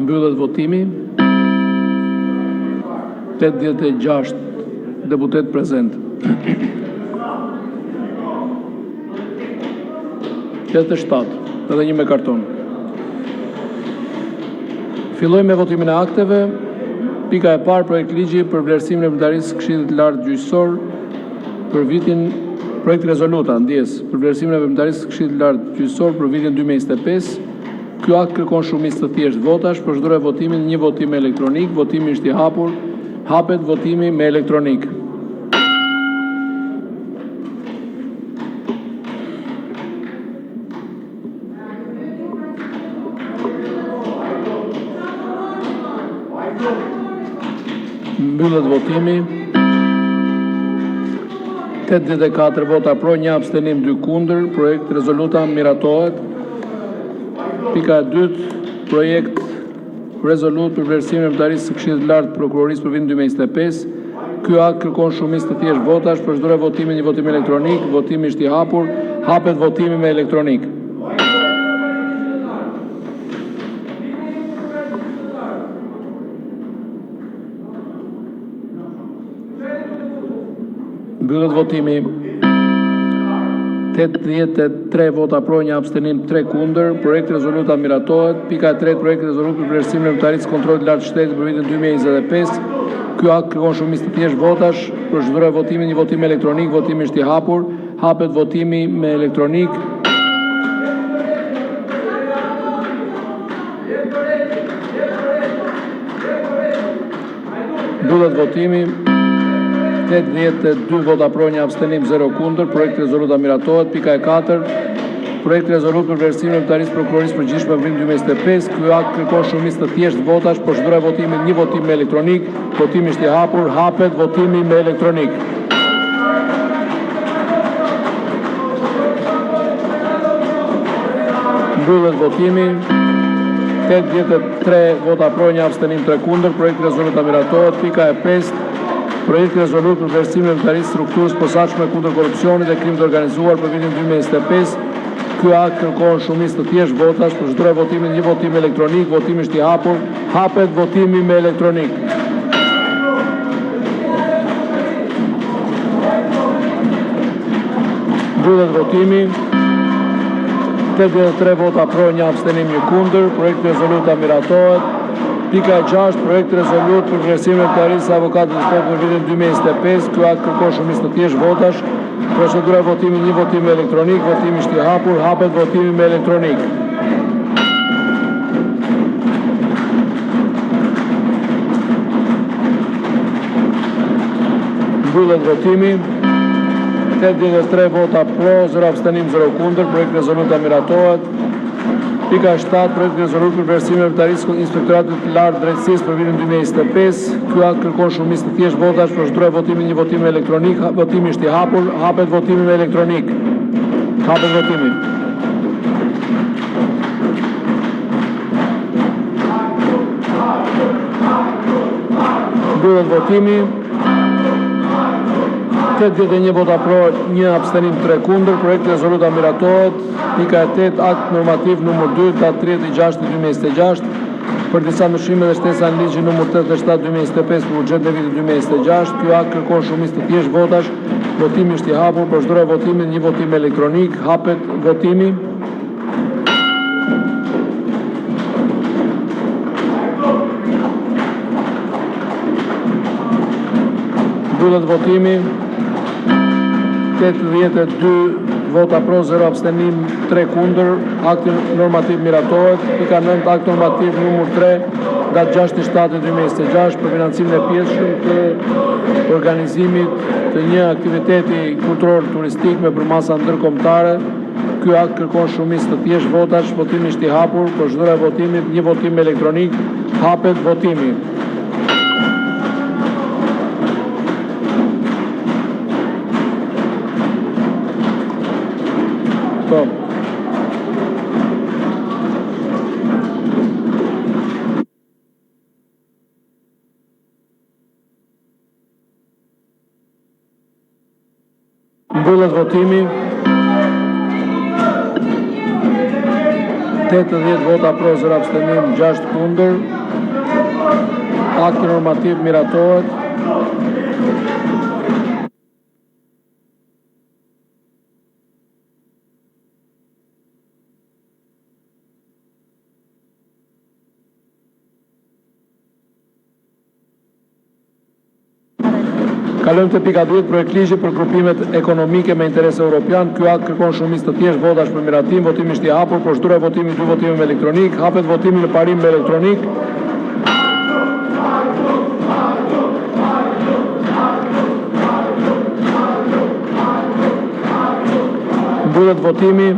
Mbyllet votimi. 86 deputet prezent. 87, edhe një me karton. Fillojmë me votimin e akteve. Pika e parë, projekt ligji për vlerësimin e veprimtarisë Këshillit të Lartë Gjyqësor për vitin, projekt rezoluta ndjes për vlerësimin e veprimtarisë Këshillit të Lartë Gjyqësor për vitin 2025. Ky akt kërkon shumicë të thjeshtë votash, procedura e votimit një votim elektronik, votimi është i hapur, hapet votimi me elektronik. Mbyllet votimi. 84 vota pro, 1 abstenim, 2 kundër. Projekt rezoluta miratohet. Pika e dytë, projekt rezolut për vlerësimin e veprimtarisë së Këshillit të Lartë të Prokurorisë për vitin 2025. Ky akt kërkon shumicë të thjeshtë votash, procedura e votimit një votim elektronik, votimi është i hapur, hapet votimi me elektronik. Mbyllet votimi. 83 vota pro, 1 abstenim, 3 kundër. Projekt rezoluta miratohet. Pika e tretë, projekt rezolut për vlerësimin e veprimtarisë kontrollit të lartë shtetit për vitin 2025. Ky akt kërkon shumicë të thjeshtë votash, procedura e votimit një votim elektronik, votimi është i hapur, hapet votimi me elektronik. Mbyllet votimi. 82 vota pro, 1 abstenim, 0 kundër. Projekt rezoluta miratohet. Pika e 4, projekt rezolut për vlerësimin e veprimtarisë Prokurorisë së Përgjithshme për vitin 2025. Ky akt kërkon shumicë të thjeshtë votash, procedura e votimit një votim elektronik, votimi është i hapur, hapet votimi me elektronik. Mbyllet votimi. 83 vota pro, 1 abstenim, 3 kundër. Projekt rezoluta miratohet. Pika e 5, projekt rezolut për vlerësimin e veprimtarisë strukturës posaçme kundër korrupsionit dhe krimit të organizuar për vitin 2025. Ky akt kërkon shumicë të thjeshtë votash, procedura e votimit një votim elektronik, votimi është i hapur, hapet votimi me elektronik. Mbyllet votimi. 83 vota pro, 1 abstenim, 1 kundër. Projekt rezoluta miratohet. Pika e 6, projekt rezolut për vlerësimin e veprimtarisë së avokatit të popullit për vitin 2025. Ky akt kërkon shumicë të thjeshtë votash, procedura e votimit një votim elektronik, votimi është i hapur, hapet votimi me elektronik. Mbyllet votimi. 83 vota pro, 0 abstenim, 0 kundër. Projekt rezoluta miratohet. Pika 7, projekt rezolut për vlerësimin e veprimtarisë Inspektoratit të Lartë Drejtësisë për vitin 2025. Ky akt kërkon shumicë të thjeshtë votash, procedura e votimit një votim elektronik, votimi është i hapur, hapet votimi me elektronik. Hapet votimi. Mbyllet votimi. 81 vota pro, 1 abstenim, 3 kundër. Projekt rezoluta miratohet. Pika e 8, akt normativ numër 2, datë 30/6/2026, për disa ndryshime dhe shtesa në ligjin numër 87/2025 për buxhetin e vitit 2026. Ky akt kërkon shumicë të thjeshtë votash, votimi është i hapur, procedura e votimit një votim elektronik, hapet votimi. Mbyllet votimi. 82 vota pro, 0 abstenim, 3 kundër. Akti normativ miratohet. Pika 9, akt normativ numër 3, datë 6/7/2026 për financimin e pjesshëm të organizimit të një aktiviteti kulturor turistik me përmasa ndërkombëtare. Ky akt kërkon shumicë të thjeshtë votash, votimi është i hapur, procedura e votimit një votim elektronik, hapet votimi. Mbyllet votimi. 80 vota pro, 0 abstenim, 6 kundër. Akti normativ miratohet. Kalojmë te pika 10, projekt ligji për grupimet ekonomike me interes evropian. Ky akt kërkon shumicë të thjeshtë votash për miratim. Votimi është i hapur, procedura e votimit 2 votime me elektronik. Hapet votimi në parim me elektronik. Mbyllet votimi.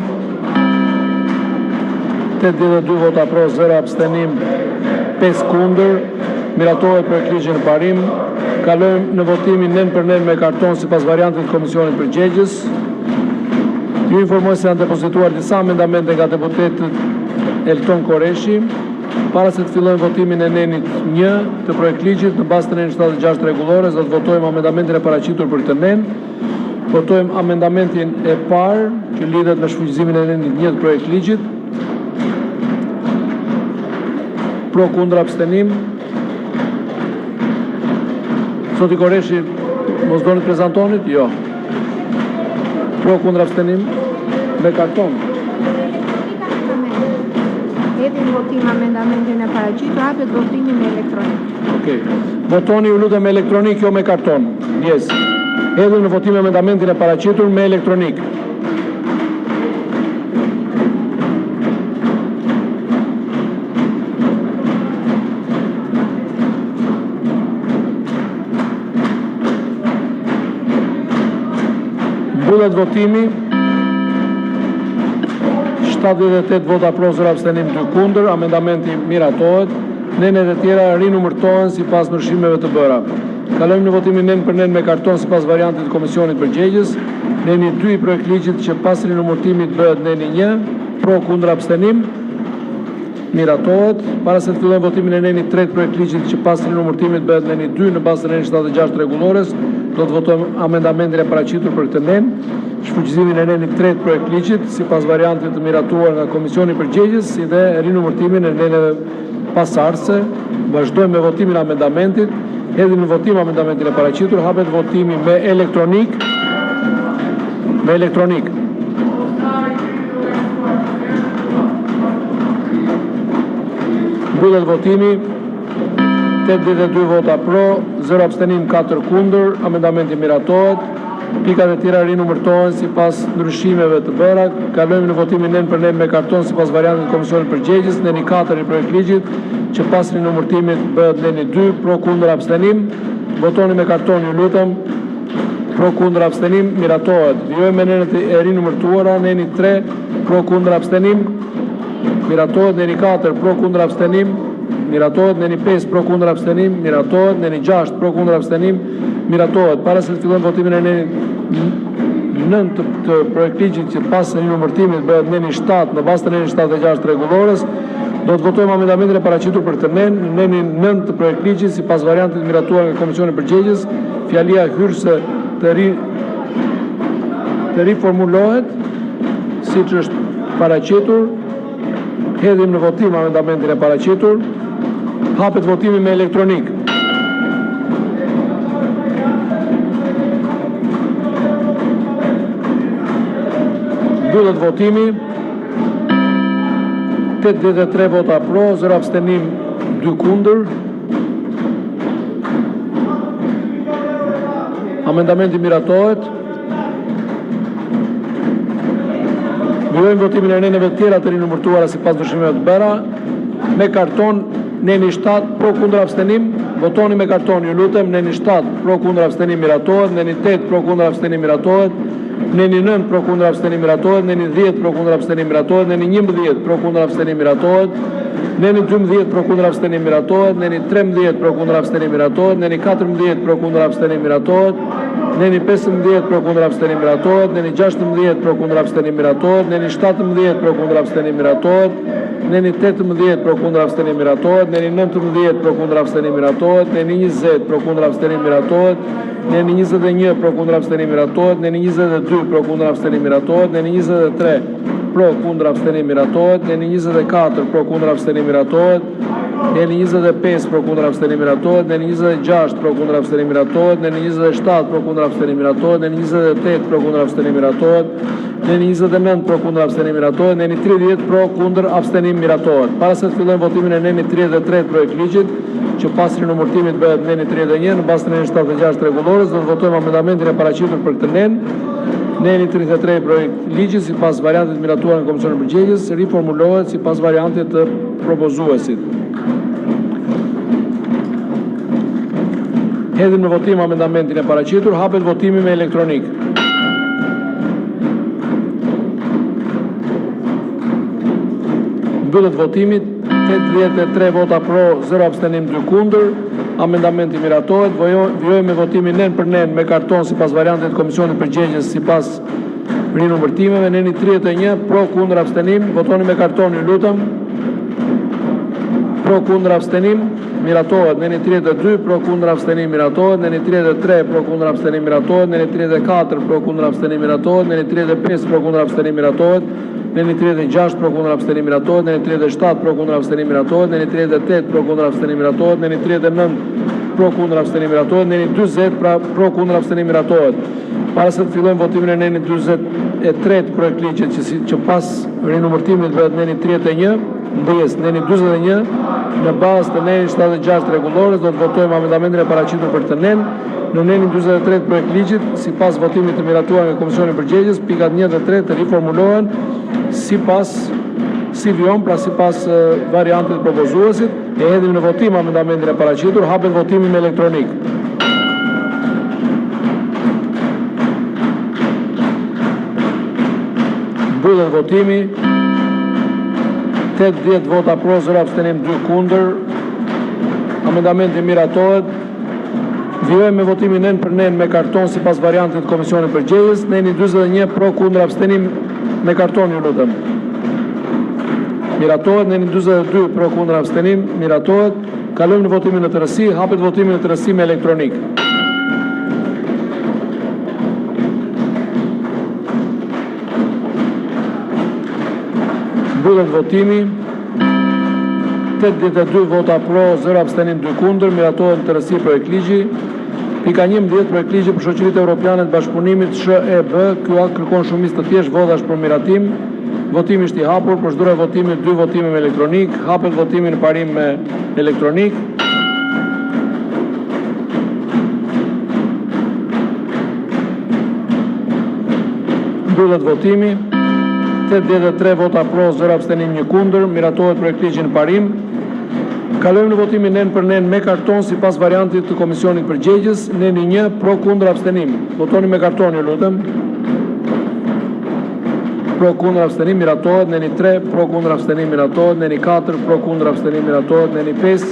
82 vota pro, 0 abstenim, 5 kundër. Miratohet projekt ligji në parim. Kalojmë në votimin nën për nën me karton sipas variantit të Komisionit Përgjegjës. Ju informoj se janë depozituar disa amendamente nga deputeti Elton Koreshi. Para se të fillojmë votimin e nenit 1 të projekt ligjit, në bazë të nenit 76 rregullore, do të votojmë amendamentin e paraqitur për këtë nen. Votojmë amendamentin e parë që lidhet me shfuqizimin e nenit 1 të projekt ligjit. Pro, kundër, abstenim. Zoti Koreshi, mos doni të prezantonit? Jo. Pro, kundër, abstenim? Me karton. Hedhin votim amendamentin e paraqitur, hapet votimi me elektronik. Okej. Votoni ju lutem me elektronik, jo me karton. Yes. Hedhim në votim amendamentin e paraqitur me elektronik. Mbyllet votimi. 78 vota pro, 0 abstenim, 2 kundër. Amendamenti miratohet. Nenet e tjera rinumërtohen sipas ndryshimeve të bëra. Kalojmë në votimin nen për nen me karton sipas variantit të Komisionit Përgjegjës. Neni 2 i projekt ligjit që pas rinumërtimit bëhet neni 1. Pro, kundër, abstenim. Miratohet. Para se të fillojmë votimin e neni 3 projekt ligjit që pas rinumërtimit bëhet neni 2 në bazë të neni 76 rregullores, do të votojmë amendamentin e paraqitur për këtë nen. Shfuqizimin e nenit 3 projekt ligjit sipas variantit të miratuar nga Komisioni i Përgjegjës, si dhe rinumërtimin e neneve pasardhëse. Vazhdojmë me votimin e amendamentit. Hedhim në votim amendamentin e paraqitur. Hapet votimi me elektronik. Me elektronik. Mbyllet votimi. 82 vota pro, 0 abstenim, 4 kundër. Amendamenti miratohet. Pikat e tjera rinumërtohen sipas ndryshimeve të bëra. Kalojmë në votimin nen për nen me karton sipas variantit të Komisionit Përgjegjës. Neni 4 i projekt ligjit që pas rinumërtimit bëhet neni 2, pro, kundër, abstenim. Votoni me karton, ju lutem. Pro, kundër, abstenim, miratohet. Vijojmë me nenet e rinumërtuara. Neni 3, pro, kundër, abstenim, miratohet. Neni 4, pro, kundër, abstenim, miratohet. Neni 5, pro, kundër, abstenim, miratohet. Neni 6, pro, kundër, abstenim, miratohet. Para se të fillojmë votimin e neni 9 të projekt ligjit që pas rinumërtimit bëhet neni 7 në bazë të neni 76 rregullores, do të votojmë amendamentin e paraqitur për të neni 9 të projekt ligjit sipas variantit miratuar nga Komisioni i Përgjegjës. Fjalia hyrëse të riformulohet siç është paraqitur. Hedhim në votim amendamentin e paraqitur. Hapet votimi me elektronik. Mbyllet votimi. 83 vota pro, 0 abstenim, 2 kundër. Amendamenti miratohet. Vijojmë votimin e neneve të tjera të rinumërtuara sipas ndryshimeve të bëra. Me karton neni 7 pro, kundër, abstenim. Votoni me karton, ju lutem. Neni 7 pro, kundër, abstenim, miratohet. Neni 8 pro, kundër, abstenim, miratohet. Neni 9 pro, kundër, abstenim, miratohet. Neni 10 pro, kundër, abstenim, miratohet. Neni 11 pro, kundër, abstenim, miratohet. Neni 12 pro, kundër, abstenim, miratohet. Neni 13 pro, kundër, abstenim, miratohet. Neni 14 pro, kundër, abstenim, miratohet. Neni 15 pro, kundër, abstenim, miratohet. Neni 16 pro, kundër, abstenim, miratohet. Neni 17 pro, kundër, abstenim, miratohet. Neni 18 pro, kundër, abstenim, miratohet. Neni 19 pro, kundër, abstenim, miratohet. Neni 20 pro, kundër, abstenim, miratohet. Neni 21 pro, kundër, abstenim, miratohet. Neni 22 pro, kundër, abstenim, miratohet. Neni 23 pro, kundër, abstenim, miratohet. Neni 24 pro, kundër, abstenim, miratohet. Neni 25 pro kundër abstenimi miratohet. Neni 26 pro kundër abstenimi miratohet. Neni 27 pro kundër abstenimi miratohet. Neni 28 pro kundër abstenimi miratohet. Neni 29 pro kundër abstenimi miratohet. Neni 30 pro kundër abstenimi miratohet. Para se të fillojmë votimin e neni 33 projekt ligjit, që pas rinumërtimit bëhet neni 31 në bazë të neni 76 rregullores, do të votojmë amendamentin e paraqitur për këtë nen. Neni 33 projekt ligjit sipas variantit miratuar në Komisionin Përgjegjës riformulohet sipas variantit të propozuesit. Hedhim në votim amendamentin e paraqitur, hapet votimi me elektronik. Mbyllet votimit, 83 vota pro, 0 abstenim, 2 kundër. Amendamenti miratohet. Vjojmë me votimin nen për nen me karton sipas variantit të Komisionit Përgjegjës sipas rinumërtimeve. Neni 31 pro, kundër, abstenim. Votoni me karton, ju lutem. Pro, kundër, abstenim, miratohet. Neni 32 pro, kundër, abstenim, miratohet. Neni 33 pro, kundër, abstenim, miratohet. Neni 34 pro, kundër, abstenim, miratohet. Neni 35 pro, kundër, abstenim, miratohet. Neni 36 pro, kundër, abstenim, miratohet. Neni 37 pro, kundër, abstenim, miratohet. Neni 38 pro, kundër, abstenim, miratohet. Neni 39 pro, kundër, abstenim, miratohet. Neni 40 pro, kundër, abstenim, miratohet. Para se të fillojmë votimin e neni 43 projekt ligjit që pas rinumërtimit bëhet neni 31, ndjes neni 41 në bazë të neni 76 rregullores, do të votojmë amendamentin e paraqitur për të nen. Në neni 43 projekt ligjit, sipas votimit të miratuar nga Komisioni i Përgjegjës, pikat 1 dhe 3 të riformulohen sipas variantit propozuesit. E hedhim në votim amendamentin e paraqitur, hapet votimi me elektronik. Mbyllet votimi, 80 vota pro, 0 abstenim, 2 kundër. Amendamenti miratohet. Vjojmë me votimin nen për nen me karton sipas variantit të Komisionit Përgjegjës. Neni 41 pro, kundër, abstenim me karton, ju lutem. Miratohet. Neni 42 pro, kundër, abstenim, miratohet. Kalojmë në votimin në tërësi, hapet votimin në tërësi me elektronik. Mbyllet votimi, 82 vota pro, 0 abstenim, 2 kundër, miratohet në tërësi projekt ligji. Pika 11 projekt ligji për shoqëritë europiane të bashkëpunimit SHEB, ky akt kërkon shumicë të thjeshtë votash për miratim. Votimi është i hapur, përsëdrohet votimi, 2 votime me elektronik, hapet votimi në parim me elektronik. Mbyllet votimi, 83 vota pro, 0 abstenim, 1 kundër, miratohet projekt ligji në parim. Kalojmë në votimin nen për nen me karton sipas variantit të Komisionit Përgjegjës. Neni 1 pro, kundër, abstenim. Votoni me karton, ju lutem. Pro, kundër, abstenim, miratohet. Neni 3 pro, kundër, abstenim, miratohet. Neni 4 pro, kundër, abstenim, miratohet. Neni 5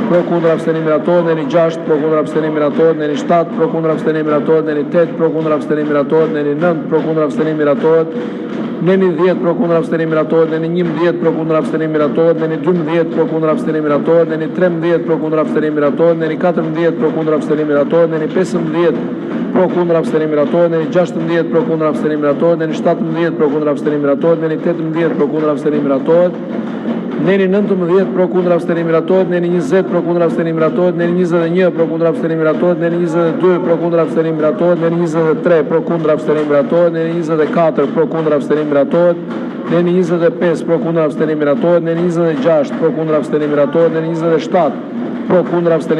pro, kundër, abstenim, miratohet. Neni 6 pro, kundër, abstenim, miratohet. Neni 7 pro, kundër, abstenim, miratohet. Neni 8 pro, kundër, abstenim, miratohet. Neni 9 pro, kundër, abstenim, miratohet. Neni 10 pro, kundër, abstenim, miratohet. Neni 11 pro, kundër, abstenim, miratohet. Neni 12 pro, kundër, abstenim, miratohet. Neni 13 pro, kundër, abstenim, miratohet. Neni 14 pro, kundër, abstenim, miratohet. Neni 15 pro, kundër, abstenim, miratohet. Neni 16 pro, kundër, abstenim, miratohet. Neni 17 pro, kundër, abstenim, miratohet. Neni 18 pro, kundër, abstenim, miratohet. Neni 19 pro, kundër, abstenim, miratohet. Neni 20 pro, kundër, abstenim, miratohet. Neni 21 pro, kundër, abstenim, miratohet. Neni 22 pro, kundër, abstenim, miratohet. Neni 23 pro, kundër, abstenim, miratohet. Neni 24 pro, kundër, abstenim, miratohet. Neni 25 pro, kundër, abstenim, miratohet. Neni 26 pro, kundër, abstenim,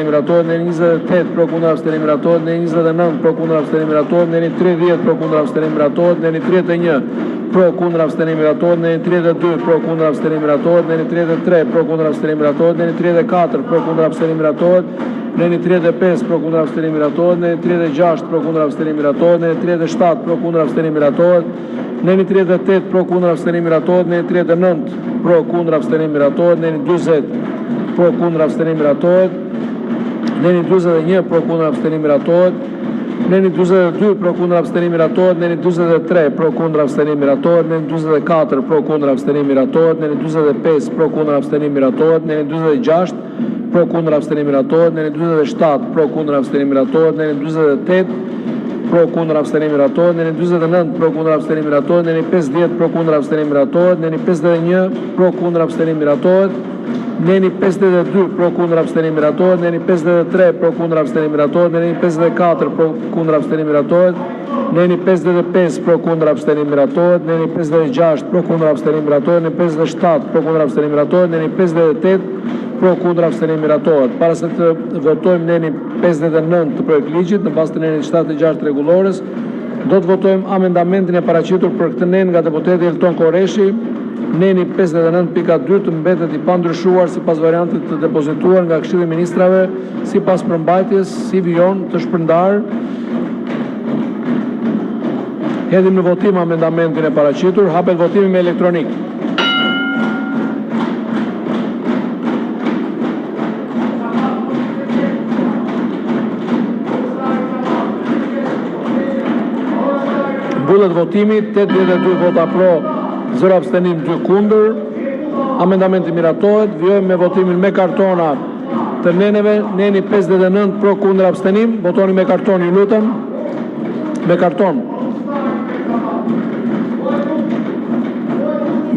miratohet. Neni 27 pro, kundër, abstenim, miratohet. Neni 28 pro, kundër, abstenim, miratohet. Neni 29 pro, kundër, abstenim, miratohet. Neni 30 pro, kundër, abstenim, miratohet. Neni 31 pro, kundër, abstenim, miratohet. Neni 32 pro, kundër, abstenim, miratohet. Neni 33 pro, kundër, abstenim, miratohet. Neni 34 pro, kundër, abstenim, miratohet. Neni 35 pro, kundër, abstenim, miratohet. Neni 36 pro, kundër, abstenim, miratohet. Neni 37 pro, kundër, abstenim, miratohet. Neni 38 pro, kundër, abstenim, miratohet. Neni 39 pro, kundër, abstenim, miratohet. Neni 20 pro, kundër, abstenim, miratohet. Neni 41 pro, kundër, abstenim, miratohet. Neni 42 pro, kundër, abstenim, miratohet. Neni 43 pro, kundër, abstenim, miratohet. Neni 44 pro, kundër, abstenim, miratohet. Neni 45 pro, kundër, abstenim, miratohet. Neni 46 pro, kundër, abstenim, miratohet. Neni 47 pro, kundër, abstenim, miratohet. Neni 48 pro, kundër, abstenim, miratohet. Neni 49 pro, kundër, abstenim, miratohet. Neni 50 pro, kundër, abstenim, miratohet. Neni 51 pro, kundër, abstenim, miratohet. neni 52 pro kundër abstenim miratohet, neni 53 pro kundër abstenim miratohet, neni 54 pro kundër abstenim miratohet, neni 55 pro kundër abstenim miratohet, neni 56 pro kundër abstenim miratohet, neni 57 pro kundër abstenim miratohet, neni 58 pro kundër abstenim miratohet. Para se të votojmë neni 59 të projekt ligjit në bazë të neni 76 rregullores, do të votojmë amendamentin e paraqitur për këtë nen nga deputeti Elton Koreshi. Neni 59.2 të mbetet i pandryshuar sipas variantit të depozituar nga Këshilli i Ministrave sipas përmbajtjes si vijon të shpërndar. Hedhim në votim amendamentin e paraqitur, hapet votimi me elektronik. Mbullet votimi, 82 vota pro, 0 abstenim, 2 kundër. Amendamenti miratohet. Vjojmë me votimin me kartona të neneve. Neni 59 pro kundër abstenim. Votoni me karton, ju lutem. Me karton.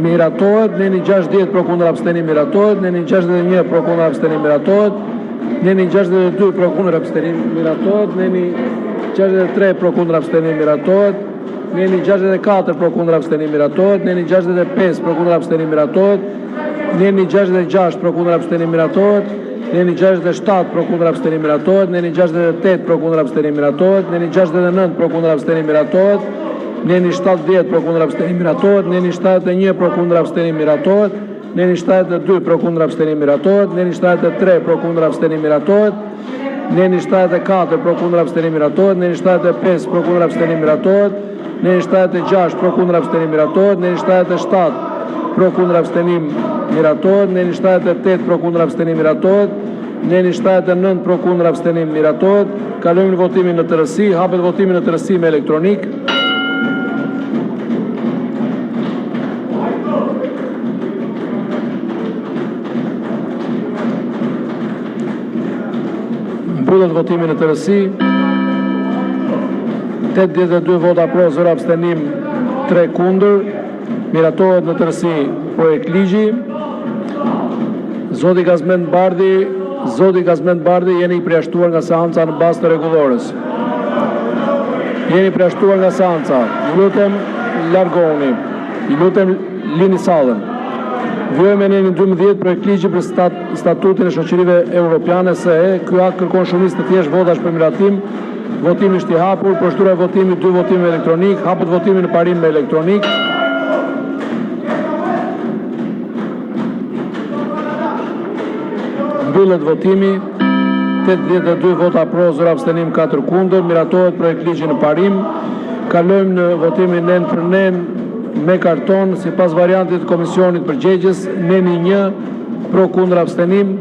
Miratohet. Neni 60 pro kundër abstenim miratohet. Neni 61 pro kundër abstenim miratohet. Neni 62 pro kundër abstenim miratohet. Neni 63 pro kundër abstenim miratohet. Neni 64 pro kundër abstenim miratohet, neni 65 pro kundër abstenim miratohet, neni 66 pro kundër abstenim miratohet, neni 67 pro kundër abstenim miratohet, neni 68 pro kundër abstenim miratohet, neni 69 pro kundër abstenim miratohet, neni 70 pro kundër abstenim miratohet, neni 71 pro kundër abstenim miratohet, neni 72 pro kundër abstenim miratohet, neni 73 pro kundër abstenim miratohet, neni 74 pro kundër abstenim miratohet, neni 75 pro kundër abstenim miratohet, neni 76 pro kundër abstenim miratohet, neni 77 pro kundër abstenim miratohet, neni 78 pro kundër abstenim miratohet, neni 79 pro kundër abstenim miratohet. Kalojmë në votimin në tërësi, hapet votimin në tërësi me elektronik. Mbullet votimin në tërësi. 82 vota pro, 0 abstenim, 3 kundër. Miratohet në tërësi projekt ligji. Zoti Gazmend Bardhi, jeni i përjashtuar nga seanca në bazë të rregullores. Jeni përjashtuar nga seanca. Ju lutem largohuni. Ju lutem lini sallën. Vjojmë në 12 projekt ligji për statutin e shoqërive europiane SE. Ky akt kërkon shumicë të thjeshtë votash për miratim. Votimi është i hapur, përshtyra e votimit 2 votime elektronik, hapet votimi në parim me elektronik. Mbyllet votimi, 82 vota pro, 0 abstenim, 4 kundër, miratohet projekt ligji në parim. Kalojmë në votimin nen për nen me karton, sipas variantit të komisionit përgjegjës, neni 1 pro kundër abstenim.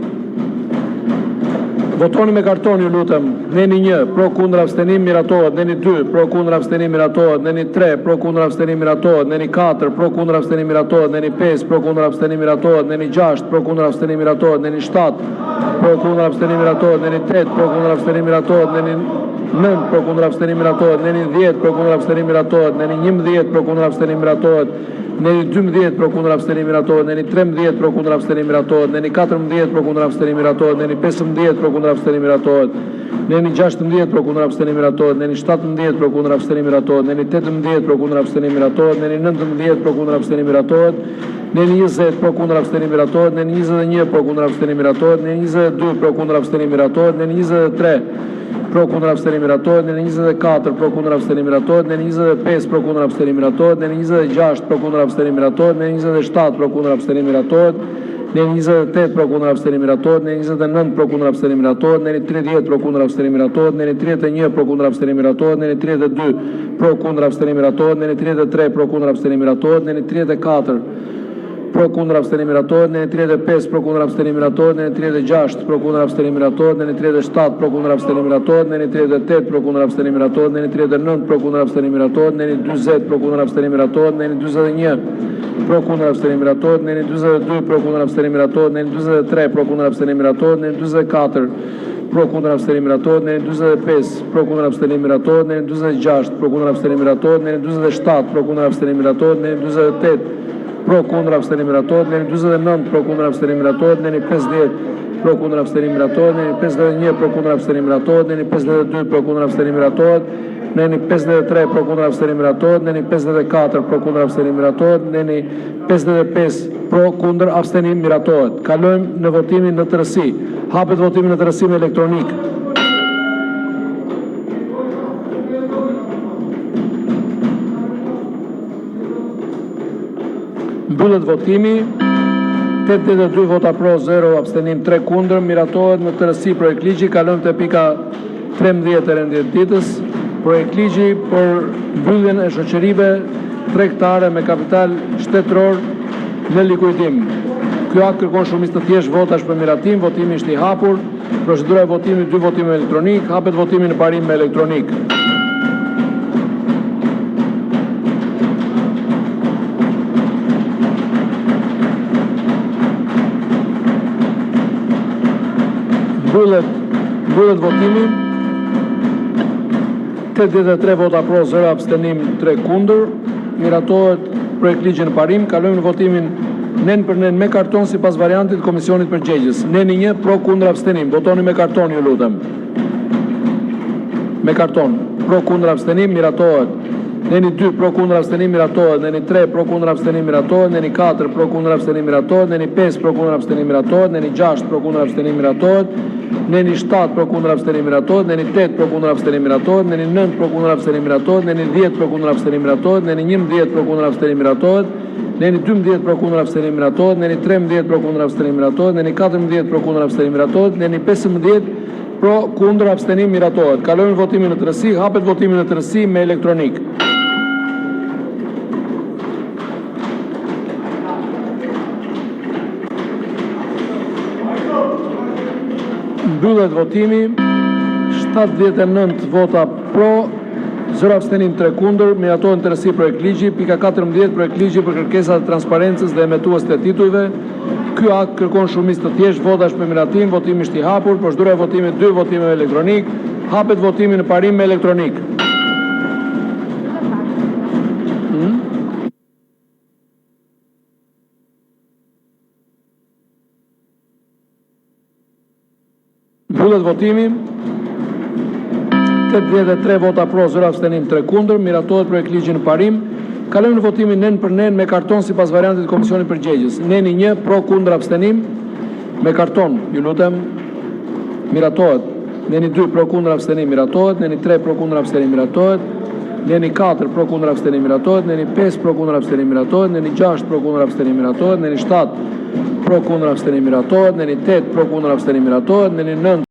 Votoni me karton, ju lutem. Neni 1 pro kundër abstenim miratohet, neni 2 pro kundër abstenim miratohet, neni 3 pro kundër abstenim miratohet, neni 4 pro kundër abstenim miratohet, neni 5 pro kundër abstenim miratohet, neni 6 pro kundër abstenim miratohet, neni 7 pro kundër abstenim miratohet, neni 8 pro kundër abstenim miratohet, neni 9 pro kundër abstenim miratohet, neni 10 pro kundër abstenim miratohet, neni 11 pro kundër abstenim miratohet, neni 12 pro kundër abstenim miratohet, neni 13 pro kundër abstenim miratohet, neni 14 pro kundër abstenim miratohet, neni 15 pro kundër abstenim miratohet, neni 16 pro kundër abstenim miratohet, neni 17 pro kundër abstenim miratohet, neni 18 pro kundër abstenim miratohet, neni 19 pro kundër abstenim miratohet, neni 20 pro kundër abstenim miratohet, neni 21 pro kundër abstenim miratohet, neni 22 pro kundër abstenim miratohet, neni 23 pro kundër abstenim miratohet, neni 24 pro kundër abstenim miratohet, neni 25 pro kundër abstenim miratohet, neni 26 pro kundër abstenim miratohet, neni 27 pro kundër abstenim miratohet, neni 28 pro kundër abstenim miratohet, neni 29 pro kundër abstenim miratohet, neni 30 pro kundër abstenim miratohet, neni 31 pro kundër abstenim miratohet, neni 32 pro kundër abstenim miratohet, neni 33 pro kundër abstenim miratohet, neni 34 pro kundër abstenim miratohet, neni 35 pro kundër abstenim miratohet, neni 36 pro kundër abstenim miratohet, neni 37 pro kundër abstenim miratohet, neni 38 pro kundër abstenim miratohet, neni 39 pro kundër abstenim miratohet, neni 40 pro kundër abstenim miratohet, neni 41 pro kundër abstenim miratohet, neni 42 pro kundër abstenim miratohet, neni 43 pro kundër abstenim miratohet, neni 44 pro kundër abstenim miratohet, neni 45 pro kundër abstenim miratohet, neni 46 pro kundër abstenim miratohet, neni 47 pro kundër abstenim miratohet, neni 48 pro kundër abstenim miratohet, neni 49 pro kundër abstenim miratohet, neni 50 pro kundër abstenim miratohet, neni 51 pro kundër abstenim miratohet, neni 52 pro kundër abstenim miratohet, neni 53 pro kundër abstenim miratohet, neni 54 pro kundër abstenim miratohet, neni 55 pro kundër abstenim miratohet. Kalojmë në votimin në tërësi. Hapet votimi në tërësi me elektronik. Mbyllet votimi. 82 vota pro, 0 abstenim, 3 kundër. Miratohet në tërësi projekt ligji. Kalojmë te pika 13 e rendit ditës. Projekt ligji për mbylljen e shoqërive tregtare me kapital shtetëror në likuidim. Ky akt kërkon shumicë të thjeshtë votash për miratim, votimi është i hapur. Procedura e votimit 2 votime elektronik, hapet votimi në parim me elektronik. Mbyllet votimi. 83 vota pro, 0 abstenim, 3 kundër. Miratohet projekt ligji në parim. Kalojmë në votimin nen për nen me karton sipas variantit komisionit përgjegjës. Neni 1 pro kundër abstenim. Votoni me karton, ju lutem. Me karton. Pro kundër abstenim miratohet. Neni 2 pro kundër abstenim miratohet. Neni 3 pro kundër abstenim miratohet. Neni 4 pro kundër abstenim miratohet. Neni 5 pro kundër abstenim miratohet. Neni 6 pro kundër abstenim miratohet. Neni 7 pro kundër abstenim miratohet. Neni 8 pro kundër abstenim miratohet. Neni 9 pro kundër abstenim miratohet. Neni 10 pro kundër abstenim miratohet. Neni 11 pro kundër abstenim miratohet. Neni 12 pro kundër abstenim miratohet. Neni 13 pro kundër abstenim miratohet. Neni 14 pro kundër abstenim miratohet. Neni 15 pro kundër abstenim miratohet. Kalojmë votimin në tërësi. Hapet votimin në tërësi me elektronik. Mbyllet votimi. 79 vota pro, 0 abstenim, 3 kundër. Miratohet në tërësi projekt ligji. Pika 14 projekt ligji për kërkesat e transparencës dhe emetues të titujve. Ky akt kërkon shumicë të thjeshtë votash për miratim, votimi është i hapur. Procedura e votimit 2 votime elektronik. Hapet votimi në parim me elektronik. Mbyllet votimi. 83 vota pro, 0 abstenim, 3 kundër. Miratohet projekt ligji në parim. Kalojmë në votimin nen për nen me karton sipas variantit komisionit përgjegjës. Neni 1 pro kundër abstenim me karton, ju lutem. Miratohet. Neni 2 pro kundër abstenim miratohet. Neni 3 pro kundër abstenim miratohet. Neni 4 pro kundër abstenim miratohet. Neni 5 pro kundër abstenim miratohet. Neni 6 pro kundër abstenim miratohet. Neni 7 pro kundër abstenim miratohet. Neni 8 pro kundër abstenim miratohet. Neni 9